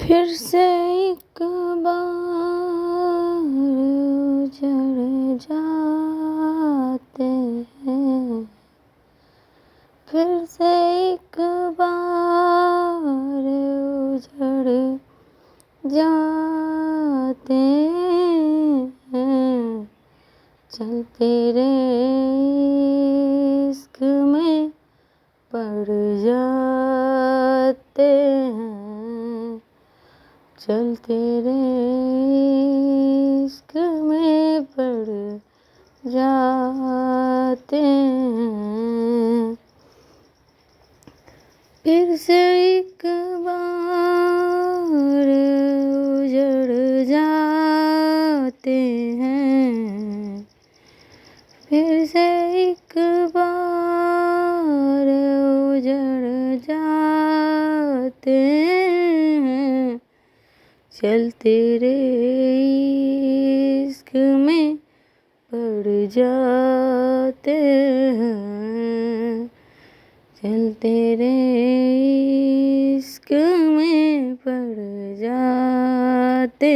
फिर से एक बार उजड़ जाते हैं, फिर से एक बार उजड़ जाते हैं। चलते रे इश्क में पड़ जाते हैं, चलते रे इश्क में पड़ जाते हैं। फिर से एक बार उजड़ जाते हैं, फिर से एक बार उजड़ जाते हैं। चलते रे इश्क में पड़ जाते हैं, चलते रे इश्क में पड़ जाते